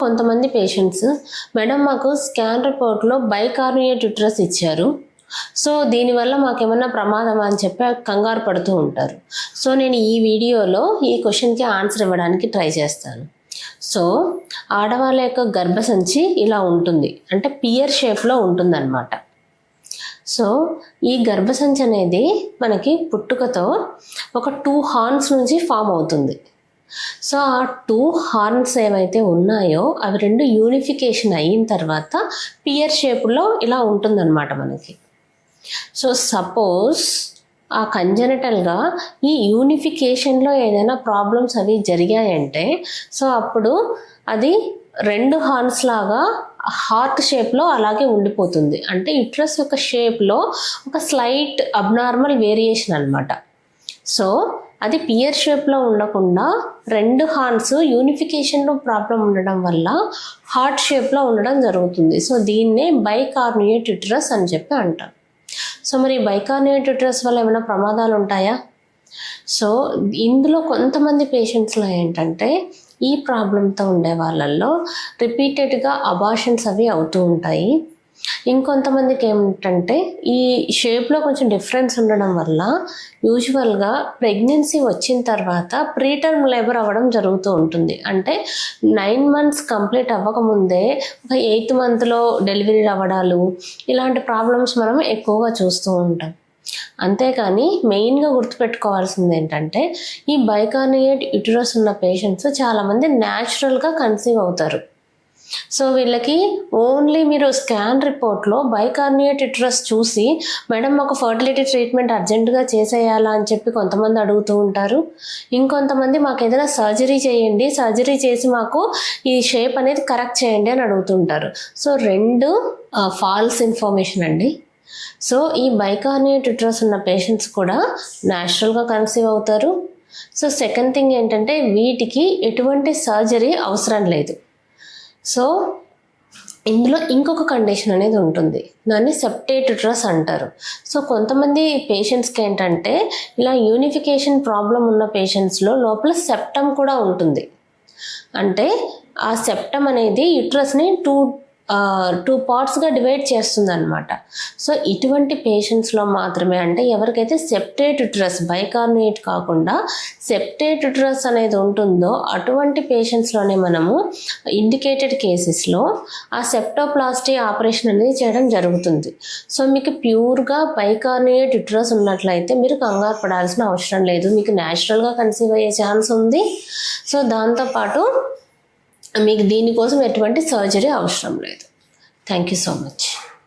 కొంతమంది patients madam మాకు scan రిపోర్ట్లో బైకార్నియేట్ యుటరస్ ఇచ్చారు, సో దీనివల్ల మాకేమన్నా ప్రమాదమా అని చెప్పి కంగారు పడుతూ ఉంటారు. సో నేను ఈ వీడియోలో ఈ క్వశ్చన్కి ఆన్సర్ ఇవ్వడానికి ట్రై చేస్తాను. సో ఆడవాళ్ళ యొక్క గర్భసంచి ఇలా ఉంటుంది, అంటే పియర్ షేప్లో ఉంటుందన్నమాట. సో ఈ గర్భసంచి అనేది మనకి పుట్టుకతో ఒక 2 హార్న్స్ నుంచి ఫామ్ అవుతుంది. సో ఆ 2 హార్న్స్ ఏవైతే ఉన్నాయో అవి 2 యూనిఫికేషన్ అయిన తర్వాత పియర్ షేప్లో ఇలా ఉంటుందన్నమాట మనకి. సో సపోజ్ ఆ కంజెనిటల్గా ఈ యూనిఫికేషన్లో ఏదైనా ప్రాబ్లమ్స్ అవి జరిగాయంటే సో అప్పుడు అది 2 హార్న్స్ లాగా హార్ట్ షేప్లో అలాగే ఉండిపోతుంది. అంటే యుట్రస్ యొక్క షేప్లో ఒక స్లైట్ అబ్నార్మల్ వేరియేషన్ అనమాట. సో అది పియర్ షేప్లో ఉండకుండా 2 హార్న్స్ యూనిఫికేషన్లో ప్రాబ్లం ఉండడం వల్ల హార్ట్ షేప్లో ఉండడం జరుగుతుంది. సో దీన్నే బైకార్నియేట్ యుటరస్ అని చెప్పి అంటాం. సో మరి బైకార్నియేట్ యుటరస్ వల్ల ఏమైనా ప్రమాదాలు ఉంటాయా? సో ఇందులో కొంతమంది పేషెంట్స్లో ఏంటంటే ఈ ప్రాబ్లంతో ఉండే వాళ్ళల్లో రిపీటెడ్గా అబార్షన్స్ అవి అవుతూ ఉంటాయి. ఇంకొంతమందికి ఏమిటంటే ఈ షేప్లో కొంచెం డిఫరెన్స్ ఉండడం వల్ల యూజువల్గా ప్రెగ్నెన్సీ వచ్చిన తర్వాత ప్రీటర్మ్ లేబర్ అవ్వడం జరుగుతూ ఉంటుంది. అంటే 9 months కంప్లీట్ అవ్వకముందే ఒక 8th monthలో డెలివరీ అవ్వడాలు, ఇలాంటి ప్రాబ్లమ్స్ మనం ఎక్కువగా చూస్తూ ఉంటాం. అంతేకాని మెయిన్గా గుర్తుపెట్టుకోవాల్సింది ఏంటంటే ఈ బైకార్నియేట్ యుటరస్ ఉన్న పేషెంట్స్ చాలామంది న్యాచురల్గా కన్సీవ్ అవుతారు. సో వీళ్ళకి ఓన్లీ మీరు స్కాన్ రిపోర్ట్లో బైకార్నియేట్ యుటరస్ చూసి మేడం మాకు ఫర్టిలిటీ ట్రీట్మెంట్ అర్జెంటుగా చేసేయాలా అని చెప్పి కొంతమంది అడుగుతూ ఉంటారు. ఇంకొంతమంది మాకు ఏదైనా సర్జరీ చేయండి, సర్జరీ చేసి మాకు ఈ షేప్ అనేది కరెక్ట్ చేయండి అని అడుగుతుంటారు. సో 2 ఫాల్స్ ఇన్ఫర్మేషన్ అండి. సో ఈ బైకార్నియేట్ యుటరస్ ఉన్న పేషెంట్స్ కూడా న్యాచురల్గా కన్సీవ్ అవుతారు. సో సెకండ్ థింగ్ ఏంటంటే వీటికి ఎటువంటి సర్జరీ అవసరం లేదు. సో ఇందులో ఇంకొక కండిషన్ అనేది ఉంటుంది, దాన్ని సెప్టేట్ యుటరస్ అంటారు. సో కొంతమంది పేషెంట్స్కి ఏంటంటే ఇలా యూనిఫికేషన్ ప్రాబ్లం ఉన్న పేషెంట్స్లో లోపల సెప్టమ్ కూడా ఉంటుంది. అంటే ఆ సెప్టమ్ అనేది యుటరస్ని 2 పార్ట్స్గా డివైడ్ చేస్తుంది అనమాట. సో ఇటువంటి పేషెంట్స్లో మాత్రమే, అంటే ఎవరికైతే సెప్టేట్ యుటరస్ బైకార్నియేట్ కాకుండా సెప్టేట్ యుటరస్ అనేది ఉంటుందో అటువంటి పేషెంట్స్లోనే మనము ఇండికేటెడ్ కేసెస్లో ఆ సెప్టోప్లాస్టీ ఆపరేషన్ అనేది చేయడం జరుగుతుంది. సో మీకు ప్యూర్గా బైకార్నియేట్ యుటరస్ ఉన్నట్లయితే మీరు కంగారు పడాల్సిన అవసరం లేదు, మీకు న్యాచురల్గా కన్సీవ్ అయ్యే ఛాన్స్ ఉంది. సో దాంతోపాటు మీకు దీనికోసం ఎటువంటి సర్జరీ అవసరం లేదు. Thank you so much.